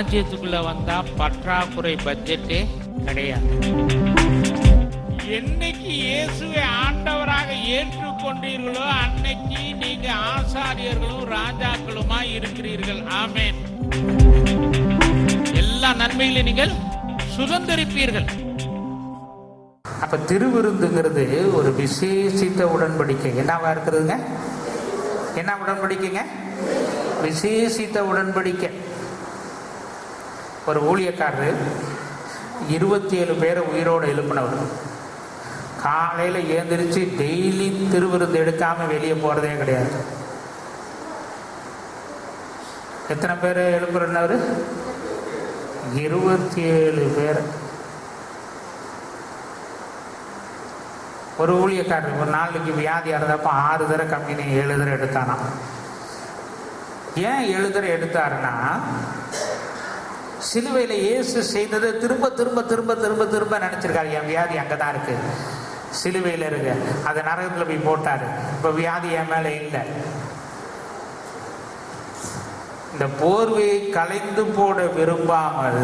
ராஜ்யத்துக்குள்ள வந்தா பற்றாக்குறை பட்ஜெட்டே கிடையாது. என்னைக்கு இயேசுவை ஆண்டவராக ஏற்றுக்கொண்டீர்களோ அன்னைக்கு நீங்க ஆசாரியர்களும் ராஜாக்களுமா இருக்கிறீர்கள். ஆமென். எல்லா நன்மைகளையும் நீங்கள் சுதந்திரிப்பீர்கள். அப்ப திருவிருந்துங்கிறது ஒரு விசேஷித்த உடன்படிக்கை. என்னவா இருக்கிறதுங்க? என்ன உடன்படிக்கைங்க? விசேஷித்த உடன்படிக்கை. ஒரு ஊழியக்காரர் 27 பேரை உயிரோடு எழுப்பினவர். காலையில் ஏந்திரிச்சு டெய்லி திருவிருந்து எடுக்காம வெளியே போறதே கிடையாது. எத்தனை பேர் எழுப்புறவர்? 27 பேர். ஒரு ஊழியக்காரர் ஒரு நாளைக்கு வியாதியாக இருந்தப்ப 6 தடவை கம்பெனி 7 தடவை எடுத்தானா. ஏன் 7 தடவை எடுத்தாருன்னா, சிலுவையில் இயேசு செய்ததை திரும்ப திரும்ப திரும்ப திரும்ப திரும்ப நினைச்சிருக்காரு. என் வியாதி அங்கதான் இருக்கு, சிலுவையில் இருக்கு, அதை நரகத்தில் போய் போட்டாரு, இப்ப வியாதி என் மேல இல்லை. இந்த போர்வையை கலைந்து போட விரும்பாமல்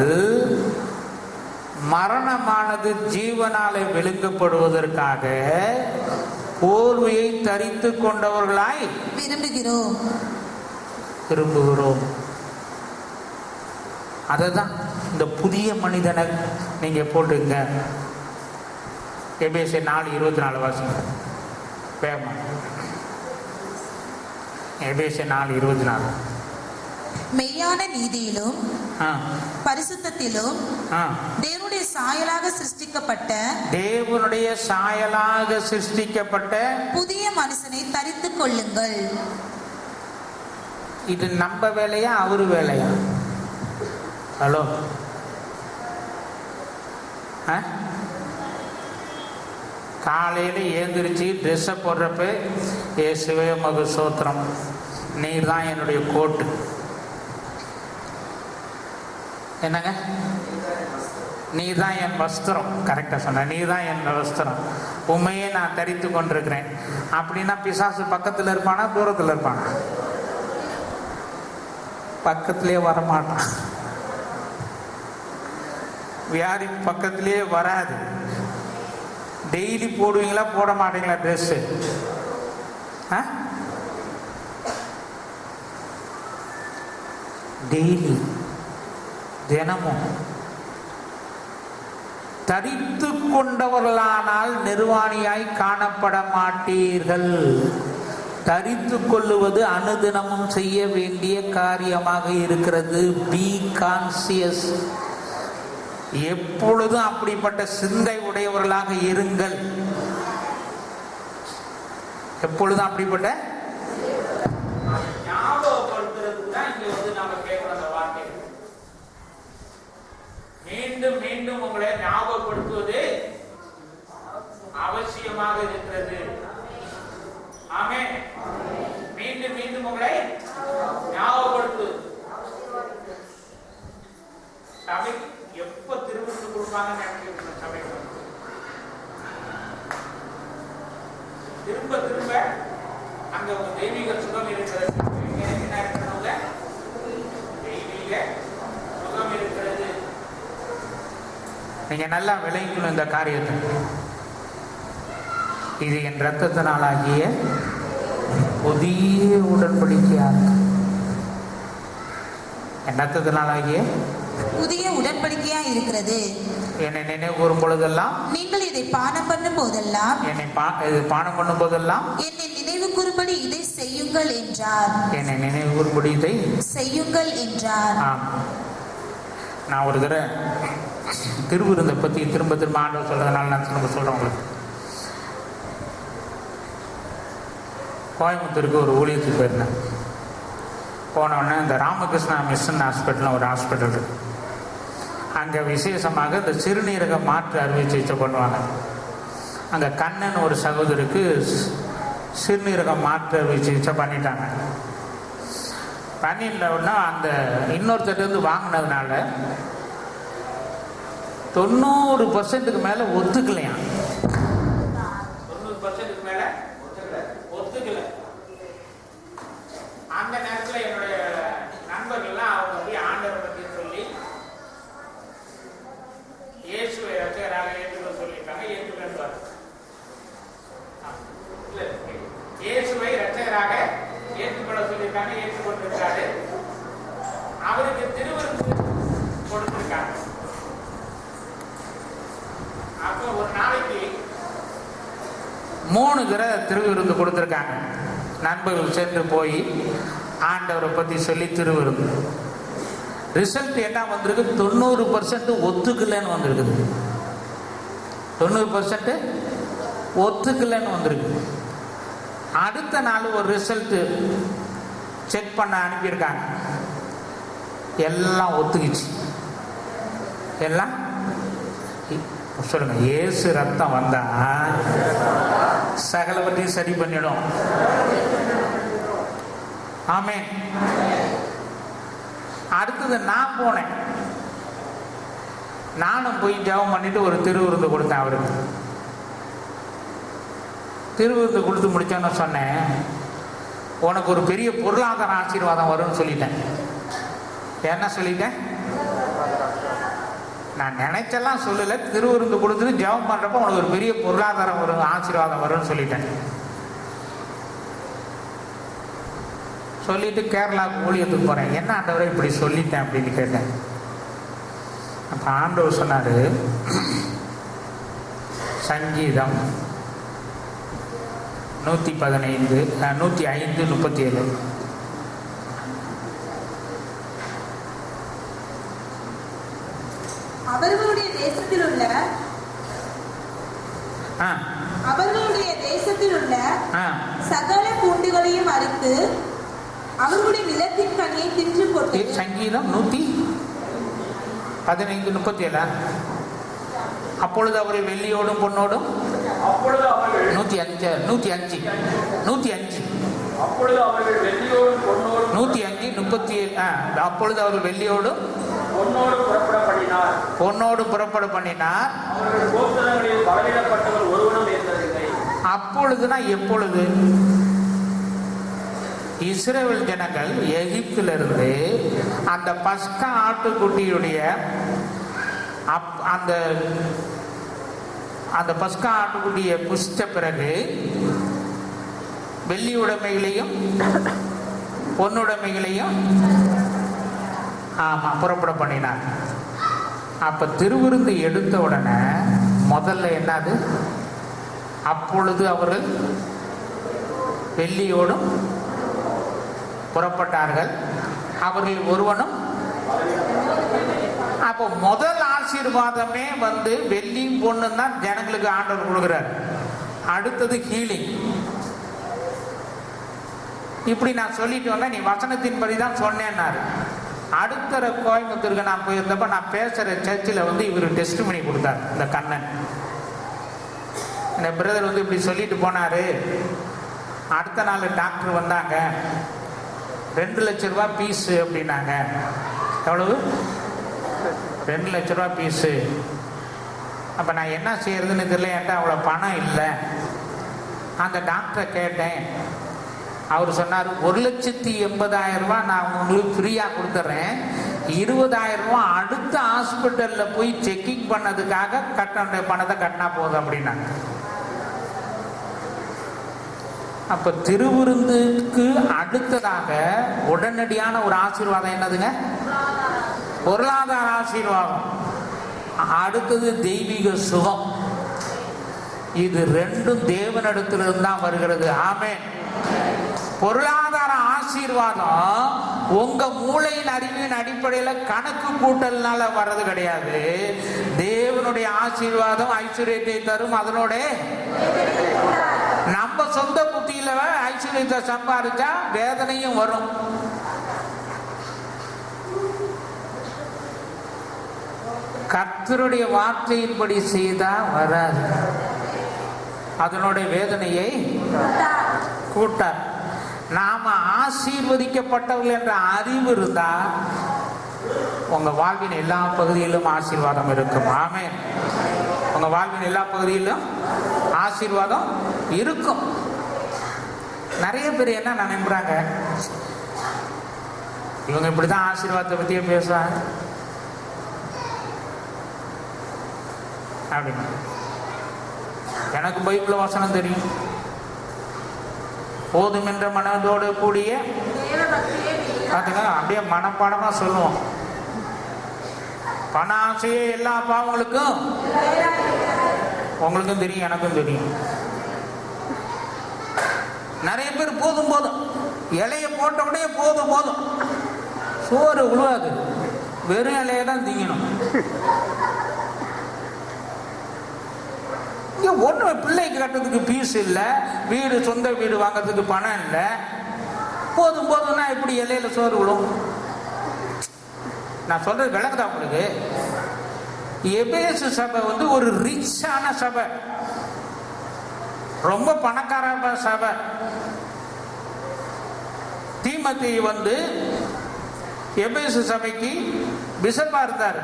மரணமானது ஜீவனாலே விழுங்கப்படுவதற்காக போர்வையை தரித்து கொண்டவர்களாய் விரும்புகிறோம். அதுதான் இந்த புதிய மனிதனை நீங்க போட்டுங்க. எபேசியர் 4:24 வாசிங்க வேகமா. எபேசியர் 4:24. மெய்யான நீதியிலும் பரிசுத்தத்திலும் தேவனுடைய சாயலாக சிருஷ்டிக்கப்பட்ட புதிய மனுஷனை தரித்துக் கொள்ளுங்கள். இது நம்ம வேலையா அவரு வேலையா? ஹலோ, காலையில் ஏந்திரிச்சு ட்ரெஸ்ஸை போடுறப்ப இயேசுவே மகு சோத்திரம், நீர் தான் என்னுடைய கோட்டு. என்னங்க? நீர் தான் என் வஸ்திரம். கரெக்டாக சொன்ன, நீர் தான் என் வஸ்திரம், உண்மையே நான் தரித்து கொண்டிருக்கிறேன் அப்படின்னா பிசாசு பக்கத்தில் இருப்பானா தூரத்தில் இருப்பானா? பக்கத்திலே வரமாட்டான். வியாதி பக்கத்திலே வராது. டெய்லி போடுவீங்களா போட மாட்டீங்களா ட்ரெஸ்ஸு? டெய்லி தினமும் தரித்து கொண்டவர்களானால் நிர்வாணியாய் காணப்பட மாட்டீர்கள். தரித்து கொள்ளுவது அனுதினமும் செய்ய வேண்டிய காரியமாக இருக்கிறது. Be conscious. எப்பொழுதும் அப்படிப்பட்ட சிந்தை உடையவர்களாக இருங்கள். எப்பொழுதும் அப்படிப்பட்ட ஞாபகப்படுத்துறதுக்கு தான் இங்க வந்து நாம கேட்கிற அந்த வார்த்தை. மீண்டும் மீண்டும் உங்களை ஞாபகப்படுத்துவது அவசியமாக இருக்கிறது. ஆமென். மீண்டும் மீண்டும் உங்களை ஞாபகப்படுத்துவது. சபை எப்ப திருவிருந்து கொடுப்பாங்கன்னு நினைக்கிறேன். சபை திரும்ப திரும்ப அங்க ஒரு தெய்வீக சுகம் இருக்கிறது. என்ன இருக்கிறவங்க தெய்வீக சுகம் இருக்கிறது. நீங்க நல்லா விளைக்கணும் இந்த காரியத்தை. இது என் இரத்தத்தினாலாகிய புதிய உடன்படிக்கையா இருக்கு. என் இரத்தத்தினாலாகிய புதிய உடன்படிக்கையா இருக்கிறது. என்னை நினைவு கூறும் பொழுதெல்லாம், நீங்கள் இதை பானம் பண்ணும் போதெல்லாம், பானம் பண்ணும் போதெல்லாம் என்னை நினைவு கூறும்படி இதை செய்யுங்கள் என்றார். என்னை நினைவு கூறும்படி இதை செய்யுங்கள் என்றார். நான் ஒரு தடவை திருவிருந்தை பத்தி திரும்ப திரும்ப ஆண்டவர் சொல்றதுனால நான் திரும்ப சொல்றேன் உங்களுக்கு. கோயம்புத்தூருக்கு ஒரு ஊழியத்துக்கு போயிருந்தேன். போனோடனே இந்த ராமகிருஷ்ணா மிஷன் ஹாஸ்பிட்டல் ஒரு ஹாஸ்பிட்டல் இருக்கு. அங்கே விசேஷமாக இந்த சிறுநீரக மாற்று அறுவை சிகிச்சை பண்ணுவாங்க. அங்கே கண்ணன் ஒரு சகோதரிக்கு சிறுநீரக மாற்று அறுவை சிகிச்சை பண்ணிட்டாங்க. பண்ணிட்டோன்னா அந்த இன்னொருத்தருந்து வாங்கினதுனால 90% மேலே ஒத்துக்கலையாம். 90% மேலே ஒத்துக்கல. அந்த நேரத்தில் என்னுடைய நண்பர்கள்லாம் அவங்க போய் ஆண்டவரை பற்றி சொல்லி 3 தடவை திருவிருந்து கொடுத்துருக்காங்க. நண்பர்கள் சேர்ந்து போய் ஆண்டவரை பற்றி சொல்லி திருவிருந்து. ரிசல்ட் என்ன வந்திருக்கு? 90% ஒத்துக்கலன்னு வந்திருக்குது. 90% ஒத்துக்கலன்னு வந்திருக்கு. அடுத்த நாள் ஒரு ரிசல்ட் செக் பண்ண அனுப்பியிருக்காங்க. எல்லாம் ஒத்துக்குச்சு. எல்லாம் சொல்லுங்க, இயேசு ரத்தம் வந்தா சகலவற்றையும் சரி பண்ணிடும். ஆமென். அடுத்தது நான் போனேன். நானும் போய் ஜெபம் பண்ணிட்டு ஒரு திருவிருந்து கொடுத்தேன் அவருக்கு. திருவிருந்து கொடுத்து முடிச்சோன்னு சொன்னேன், உனக்கு ஒரு பெரிய பொருளாதார ஆசீர்வாதம் வரும்னு சொல்லிட்டேன். என்ன சொல்லிட்டேன்? நான் நினைச்செல்லாம் சொல்லல. திருவிருந்து கொடுத்துட்டு ஜெபம் பண்றப்ப உனக்கு ஒரு பெரிய பொருளாதாரம் வரும், ஆசீர்வாதம் வரும்னு சொல்லிட்டேன். சொல்லிட்டு கேரளாவுக்கு ஊழியத்துக்கு போறேன். என்ன ஆண்டவரை இப்படி சொல்லிட்டேன் அப்படின்னு கேட்டேன். அப்ப ஆண்டவர் சொன்னாரு, சங்கீதம் 105:37 அவர்களுடைய தேசத்தில் உள்ள சகல பூண்டுகளையும் அறுத்து அவர்களுடைய நிலத்தின் கனியை தின்று போட்டு. சங்கீதம் 115:37. அப்பொழுது அவர்கள் வெள்ளியோடும் பொன்னோடும் 105 அப்பொழுது அவர்கள் வெள்ளியோடும் பொன்னோடும் 105:37. அப்பொழுது அவர்கள் வெள்ளியோடும் பொன்னோடு புறப்பட பண்ணினார். அவர்கள் கோத்திரங்களில் பலவிடப்பட்டவர் ஒருவனும் இருந்ததில்லை. அப்பொழுதுனா எப்பொழுது? இஸ்ரவேல் ஜனங்கள் எகிப்திலிருந்து அந்த பஸ்கா ஆட்டுக்குட்டியுடைய அந்த பஸ்கா ஆட்டுக்குட்டியை புசித்த பிறகு வெள்ளி உடைமைகளையும் பொன்னுடைமைகளையும் புறப்பட பண்ணினார். அப்ப திருவிருந்து எடுத்த உடனே முதல்ல என்னது? அப்பொழுது அவர்கள் வெள்ளியோடும் புறப்பட்டார்கள், அவர்கள் ஒருவனும். அப்போ முதல் ஆசீர்வாதமே வெள்ளியும் பொண்ணும் தான் ஜனங்களுக்கு ஆண்டவர் கொடுக்கிறார். அடுத்தது ஹீலிங். இப்படி நான் சொல்லிட்டு வந்தேன். நீ வசனத்தின்படி தான் சொன்னேன்னாரு. அடுத்த கோயம்புத்தூருக்கு நான் போயிருந்தப்ப நான் பேசுற சர்ச்சில் இவர் டெஸ்ட் பண்ணி கொடுத்தார். இந்த கண்ணன் இந்த பிரதர் இப்படி சொல்லிட்டு போனாரு. அடுத்த நாள் டாக்டர் வந்தாங்க, 2 லட்சம் ரூபாய் பீஸு அப்படின்னாங்க. எவ்வளவு? 2 லட்சம் ரூபாய் பீஸு. அப்போ நான் என்ன செய்யறதுன்னு தெரியல, என்கிட்ட அவ்வளோ பணம் இல்லை. அந்த டாக்டரை கேட்டேன். அவர் சொன்னார், 1,80,000 ரூபாய் நான் உங்களுக்கு ஃப்ரீயாக கொடுத்துட்றேன், 20,000 ரூபாய் அடுத்த ஹாஸ்பிட்டலில் போய் செக்கிங் பண்ணதுக்காக கட்ட பணத்தை கட்டினா போதும் அப்படின்னாங்க. அப்ப திருவிருந்துக்கு அடுத்ததாக உடனடியான ஒரு ஆசீர்வாதம் என்னதுங்க? பொருளாதார ஆசீர்வாதம். அடுத்தது தெய்வீக சுகம். இது ரெண்டும் தேவனிடத்திலிருந்து தான் வருகிறது. ஆமென். பொருளாதார ஆசீர்வாதம் உங்க மூளையின் அறிவின் அடிப்படையில் கணக்கு கூட்டல்னால வர்றது கிடையாது. தேவனுடைய ஆசீர்வாதம் ஐஸ்வர்யத்தை தரும். அதனோட நம்ம சொந்த புத்தியில ஐஸ்வர்யத்தை சம்பாதிச்சா வேதனையும் வரும். கர்த்தருடைய வார்த்தையின்படி செய்தா வராது, அதனுடைய வேதனையை கூட்டார். நாம ஆசீர்வதிக்கப்பட்டவர்கள் என்ற அறிவு இருந்தா உங்க வாழ்வின் எல்லா பகுதியிலும் ஆசீர்வாதம் இருக்கும். ஆமென். உங்க வாழ்வின் எல்லா பகுதியிலும் ஆசீர்வாதம் இருக்கும். நிறைய பேர் என்ன நினைக்கிறாங்க, இவங்க இப்படிதான் ஆசீர்வாதத்தை பத்தியே பேசுறாங்க அப்படின்னு. எனக்கு பைபிள் வசனம் தெரியும். போதும் என்ற மனதோடு கூடிய அப்படியே மனப்பாடமா சொல்லுவோம். பண ஆசையே எல்லா பாவங்களுக்கும் உங்களுக்கும் தெரியும், எனக்கும் தெரியும். நிறைய பேர் போதும் போதும் இலைய போட்ட உடனே போதும் போதும், சோறு உழுவாது, வெறும் இலையை தான் திங்கணும். இங்க ஒண்ணு பிள்ளைக்கு கட்டுறதுக்கு பீஸ் இல்லை, வீடு சொந்த வீடு வாங்குறதுக்கு பணம் இல்லை, போதும் போதும்னா எப்படி இலையில சோறு விடும்? நான் சொல்றது விளக்குதா உங்களுக்கு? எபேசு சபை வந்து ஒரு ரிச்சான சபை, ரொம்ப பணக்கார சபை. தீமோத்தேயு வந்து எபேசு சபைக்கு பிஷப்பா இருந்தார்.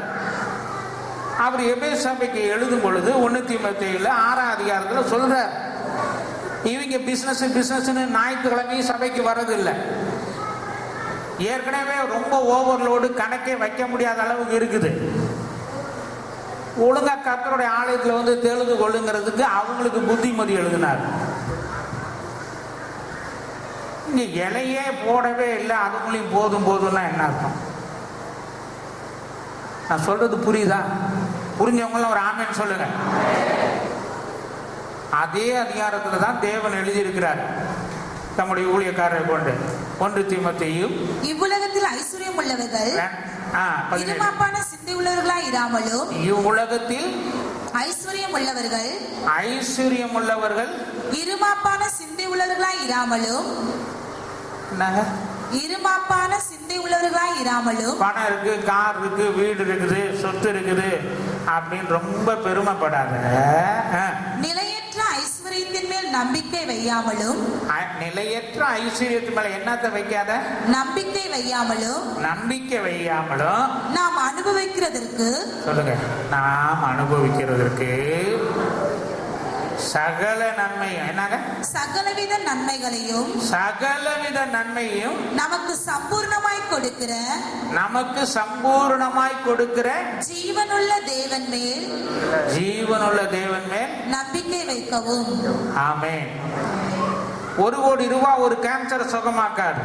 அவர் எபேசு சபைக்கு எழுதும் பொழுது 1 தீமோத்தேயுல 6ஆம் அதிகாரத்தில் சொல்றார், இவங்க பிசினஸ் ஞாயிற்றுக்கிழமையும் சபைக்கு வர்றதில்லை. ஏற்கனவே ரொம்ப ஓவர்லோடு, கணக்கே வைக்க முடியாத அளவுக்கு இருக்குது. ஒழுங்கா கர்த்தருடைய ஆலயத்தில் வந்து தெழுது கொள்ளுங்கிறதுக்கு அவங்களுக்கு புத்திமதி எழுதினார். இங்க இலையே போடவே இல்லை, அதுக்குள்ளேயும் போதும் போதும்னா என்ன அர்த்தம்? நான் சொல்றது புரியுதா? புரிஞ்சவங்களும் ஒரு ஆமென் சொல்லுங்க. அதே அதிகாரத்துல தான் தேவன் எழுதியிருக்கிறார் தம்முடைய ஊழியக்காரரை கொண்டு. 1 தீமோத்தேயு, இவ்வுலகத்தில் ஐஸ்வர்யம் உள்ளவர்கள் இருமாப்பான சிந்தை உள்ளவர்களாய் இராமலும், இவ்வுலகத்தில் ஐஸ்வர்யம் உள்ளவர்கள் இருமாப்பான சிந்தை உள்ளவர்களாய் இராமலும், இருமாப்பான சிந்தை உள்ளவர்களாய் இராமலும், பணம் இருக்கு, கார் இருக்கு, வீடு இருக்குது, சொத்து இருக்குது அப்படின்னு ரொம்ப பெருமைப்படாத. நிலையற்ற ஐஸ்வர்யத்தின் மேல் நம்பிக்கை வையாமலும், நிலையற்ற ஐஸ்வர்யத்தின் மேல என்னத்தை வைக்காத? நம்பிக்கை வையாமலும், நாம் அனுபவிக்கிறதற்கு, சொல்லுங்க, நாம் அனுபவிக்கிறதற்கு சகல நன்மையும், என்னங்க, சகலவித நன்மைகளையும் நமக்கு சம்பூர்ணமாய் கொடுக்கிற ஜீவனுள்ள தேவன் மேல் நம்பிக்கை வைக்கவும். ஆமென். 1 கோடி ரூபாய் ஒரு கேன்சர் சுகமாக்காது.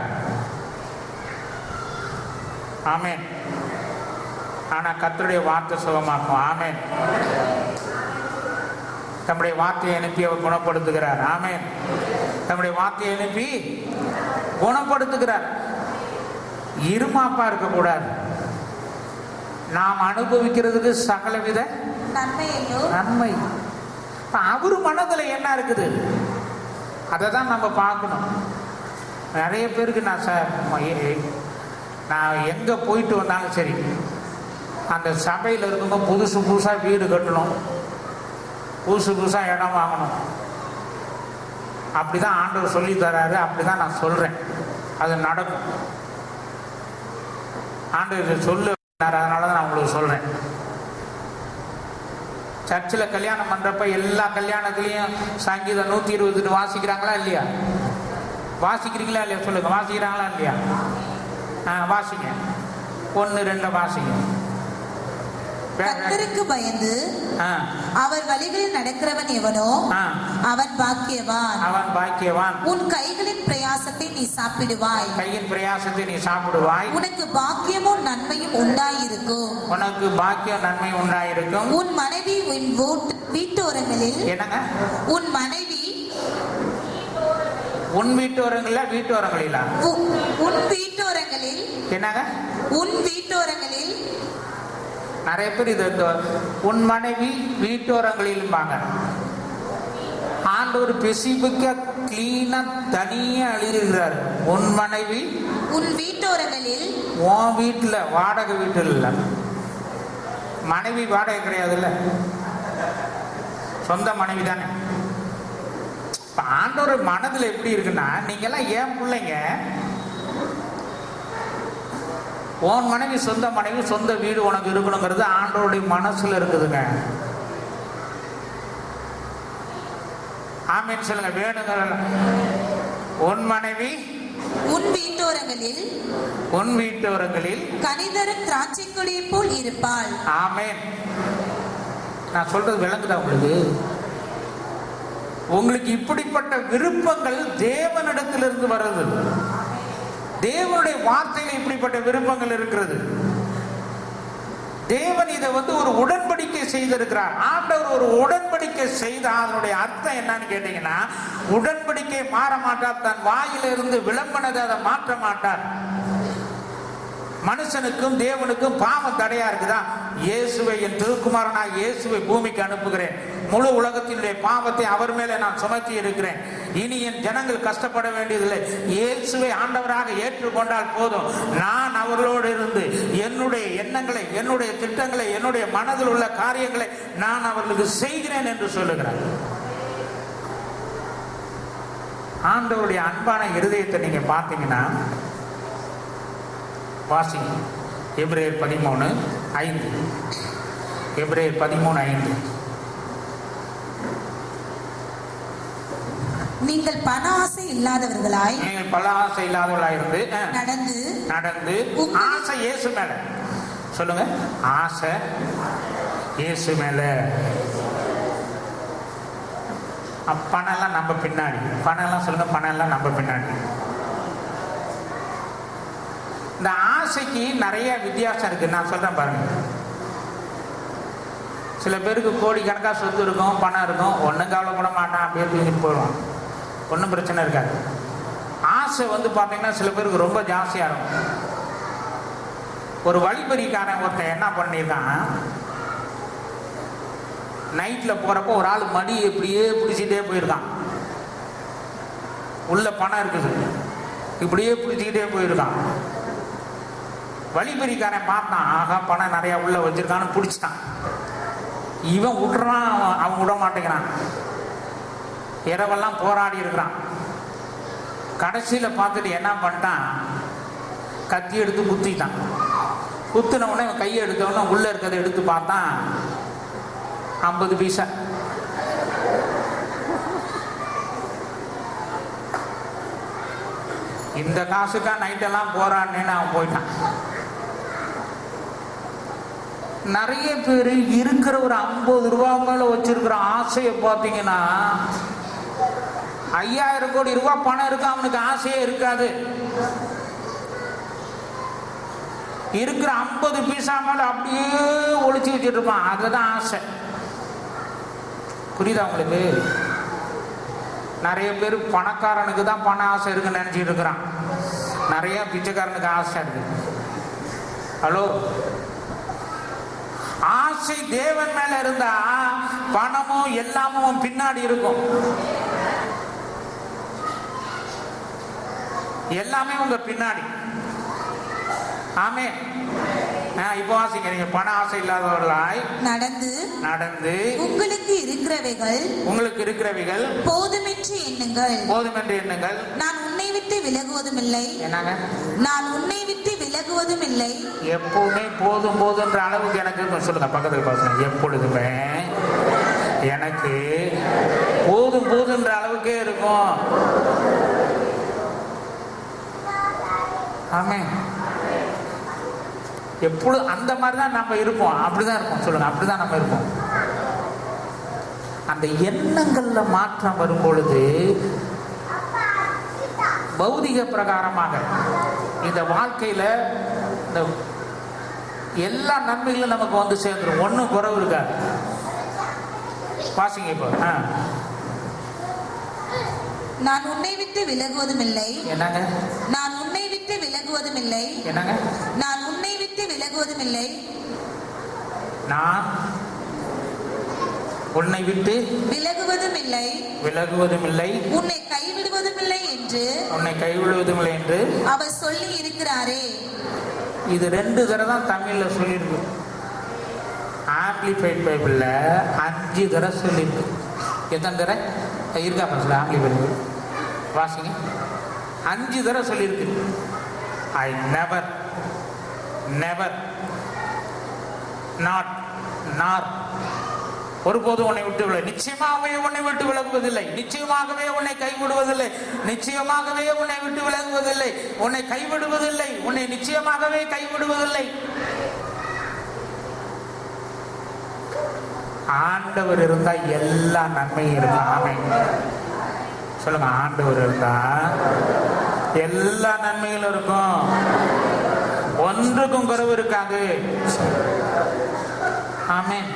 ஆமென். ஆனா கர்த்தருடைய வார்த்தை சுகமாக்கும். ஆமென். தம்முடைய வார்த்தையை அனுப்பி அவர் குணப்படுத்துகிறார். ஆமென். தம்முடைய வார்த்தையை அனுப்பி குணப்படுத்துகிறார். இருமாப்பா இருக்கக்கூடாது. நாம் அனுபவிக்கிறதுக்கு சகலவித நன்மை. அவரு மனதுல என்ன இருக்குது அதை தான் நம்ம பார்க்கணும். நிறைய பேருக்கு நான் எங்க போயிட்டு வந்தாலும் சரி, அந்த சபையில் இருக்கும்போது புதுசா வீடு கட்டணும், புதுசா இடம் வாங்கணும், அப்படிதான் ஆண்டவர் சொல்லி தராரு. அப்படிதான் நான் சொல்றேன், அது நடக்கும். ஆண்டவர் சொல்லு, அதனாலதான் நான் உங்களுக்கு சொல்றேன். சர்ச்சில் கல்யாணம் பண்றப்ப எல்லா கல்யாணத்திலையும் சங்கீதம் 128 வாசிக்கிறாங்களா இல்லையா? வாசிக்கிறீங்களா இல்லையா? சொல்லுங்க, வாசிக்கிறாங்களா இல்லையா? வாசிங்க. 1 2 வாசிங்க. கர்த்தருக்கு பயந்து அவர் வழிகளில் நடக்கிறவன் எவனோ அவன் பாக்கியவான். உன் கைகளின் பிரயாசத்தை நீ சாப்பிடுவாய். உனக்கு பாக்கியமும் நன்மையும் உண்டாயிருக்கும். உன் மனைவி உன் வீட்டோரங்களில், என்னங்க, உன் மனைவி உன் வீட்டோரங்களில் என்னங்க, உன் வீட்டோரங்களில் நிறைய பேர் இது உன் மனைவி வீட்டோரங்களில். ஆண்டவர் ஸ்பெசிபிக்கா கிளீனா தனியா எழுதியிருக்கிறார். உன் மனைவி உன் வீட்டோரங்களில். உன் வீட்டுல, வாடகை வீட்டில் இல்ல. மனைவி வாடகை கிடையாதுல்ல, சொந்த மனைவி தானே. ஆண்டவர் மனதுல எப்படி இருக்குன்னா, நீங்க எல்லாம் ஏன் பிள்ளைங்க, உன் மனைவி சொந்த மனைவி, சொந்த வீடு உனக்கு இருக்கணுங்கிறது ஆண்டவருடைய மனசுல இருக்குதுங்க. ஆமென் சொல்லுங்க. வேணுங்க. உன் மனைவி உன் வீட்டோரங்களில் கனிதரும் திராட்சை கொடியை போல் இருப்பாள். ஆமென். நான் சொல்றது விளங்குதா உங்களுக்கு? உங்களுக்கு இப்படிப்பட்ட விருப்பங்கள் தேவனிடத்திலிருந்து வருது. தேவனுடைய வார்த்தையில் இப்படிப்பட்ட விருப்பங்கள் இருக்கிறது. தேவன் இதை ஒரு உடன்படிக்கை செய்திருக்கிறார். ஆண்டவர் ஒரு உடன்படிக்கை செய்த அதனுடைய அர்த்தம் என்னன்னு கேட்டீங்கன்னா, உடன்படிக்கை மாற மாட்டார், தன் வாயிலிருந்து விளம்பினதை அதை மாற்ற மாட்டார். மனுஷனுக்கும் தேவனுக்கும் பாவம் தடையா இருக்குதா? இயேசுவை, என் திருக்குமாரனாய் இயேசுவை பூமிக்கு அனுப்புகிறேன், முழு உலகத்தினுடைய பாவத்தை அவர் மேலே நான் சுமத்தி இருக்கிறேன், இனி என் ஜனங்கள் கஷ்டப்பட வேண்டியதில்லை, இயேசுவை ஆண்டவராக ஏற்றுக்கொண்டால் போதும், நான் அவர்களோடு இருந்து என்னுடைய எண்ணங்களை, என்னுடைய திட்டங்களை, என்னுடைய மனதில் உள்ள காரியங்களை நான் அவர்களுக்கு செய்கிறேன் என்று சொல்லுகிறார். ஆண்டவருடைய அன்பான இருதயத்தை நீங்க பார்த்தீங்கன்னா, வாசிங்க எபிரேயர் 13:5. எபிரேயர் 13:5. நீங்கள் பண ஆசை இல்லாதவர்களாய் இருந்து நடந்து ஆசை இயேசு மேல, சொல்லுங்க, ஆசை இயேசு மேல. பணம் எல்லாம் நம்ம பின்னாடி, பணம் எல்லாம் சொல்லுங்க, பணம் எல்லாம் நம்ம பின்னாடி. இந்த ஆசைக்கு நிறைய வித்தியாசம் இருக்கு. நான் சொல்றேன் பாருங்க. சில பேருக்கு கோடிக்கணக்காக சொத்து இருக்கும், பணம் இருக்கும், ஒன்றும் கவலைப்பட மாட்டான், அப்படியே தூக்கிட்டு போயிடுவான், ஒன்றும் பிரச்சனை இருக்காது. ஆசை பார்த்தீங்கன்னா சில பேருக்கு ரொம்ப ஜாஸ்தியாக இருக்கும். ஒரு வழிபறிக்காரன் ஒருத்தன் என்ன பண்ணியிருக்கான், நைட்டில் போகிறப்போ ஒரு ஆள் மடி இப்படியே பிடிச்சிட்டே போயிருக்கான். உள்ள பணம் இருக்குது, இப்படியே பிடிச்சிக்கிட்டே போயிருக்கான். வழிபறிக்காரன் பார்த்தான், ஆகா பணம் நிறைய உள்ள வச்சிருக்கான்னு பிடிச்சிட்டான். இவன் விட்டுறான், அவன் விட மாட்டேங்கிறான். இரவெல்லாம் போராடி இருக்கிறான். கடைசியில் பார்த்துட்டு என்ன பண்ணிட்டான், கத்தி எடுத்து குத்திட்டான். குத்தின உடனே கையை எடுத்தவொடனே உள்ள இருக்கிறத எடுத்து பார்த்தான், 50 பைசா. இந்த காசுக்கா நைட்டெல்லாம் போராடினேன்னு அவன் போயிட்டான். நிறைய பேர் இருக்கிற ஒரு 50 ரூபா மேல வச்சிருக்கிற ஆசையை பார்த்தீங்கன்னா, 5000 கோடி ரூபாய் பணம் இருக்கு, அவனுக்கு ஆசையே இருக்காது. இருக்கிற 50 பைசா மேல அப்படியே ஒளிச்சு வச்சுட்டு இருப்பான், அதுதான் ஆசை. புரியுதா உங்களுக்கு? நிறைய பேர் பணக்காரனுக்கு தான் பண ஆசை இருக்குன்னு நினைச்சிட்டு இருக்கிறான், நிறைய பிச்சைக்காரனுக்கு ஆசை இருக்கு. ஹலோ, ஆசை தேவன் மேல இருந்தா பணமும் எல்லாமும் பின்னாடி இருக்கும். எல்லாமே உங்க பின்னாடி. ஆமென். இப்போ வாசிங்க, நீங்க பண ஆசை இல்லாதவர்களாய் நடந்து உங்களுக்கு இருக்கிறவைகள் போதுமென்று எண்ணுங்கள். நான் உன்னை விட்டு விலகுவதும் இல்லை. என்னங்க? நான் உன்னை விட்டு விலகுவதும் இல்லை. எப்பவுமே போதும் போதுன்ற அளவுக்கு எனக்கு சொல்லுங்க, பக்கத்துல பாருங்க, எப்பொழுதுமே எனக்கு போதும் போதுன்ற அளவுக்கே இருக்கும். ஆமென். எப்பொழுது அந்த மாதிரி தான் நம்ம இருப்போம். அப்படிதான் இருப்போம், சொல்லுங்க, அப்படிதான் நம்ம இருப்போம். அந்த எண்ணங்கள்ல மாற்றம் வரும் பொழுது பௌதிக பிரகாரமாக இந்த வாழ்க்கையில இந்த எல்லா நன்மைகளும் நமக்கு சேர்ந்துடும், ஒன்றும் குறைவு இருக்காது. வாசிங்க இப்போ. நான் உன்னை விட்டு விலகுவதும் இல்லை. என்னங்க? நான் உன்னை விட்டு விலகுவதும் இல்லை. என்னங்க? நான் உன்னை விட்டு விலகுவதும் இல்லை. நான் உன்னை விட்டு விலகுவதும் இல்லை. உன்னை கைவிடுவதும் இல்லை என்று அவர் சொல்லி இருக்கிறாரே. இது 2 தடவை தான் தமிழ்ல சொல்லியிருக்கு. ஆம்பிளிஃபைட் பைபிள்ல 5 தடவை சொல்லியிருக்கு. எத்தனை தடவை இருக்கா பஸ்ல ஆம்பிளிஃபைட்? வாசிங்க. 5 தடவை சொல்லியிருக்கு. ஐ நெவர் நாட் ஒருபோதும் உன்னை விட்டு விலகு, நிச்சயமாகவே உன்னை விட்டு விலகுவதில்லை, நிச்சயமாகவே உன்னை கைவிடுவதில்லை, நிச்சயமாகவே உன்னை விட்டு விலகுவதில்லை, உன்னை கைவிடுவதில்லை, உன்னை நிச்சயமாகவே கைவிடுவதில்லை. ஆண்டவர் இருந்தா எல்லா நன்மையும் இருக்கும். ஆமென். சொல்லுங்க, ஆண்டவர் இருந்தா எல்லா நன்மைகளும் இருக்கும். ஒன்றுக்கும் குறைவு இருக்காது. ஆமென்.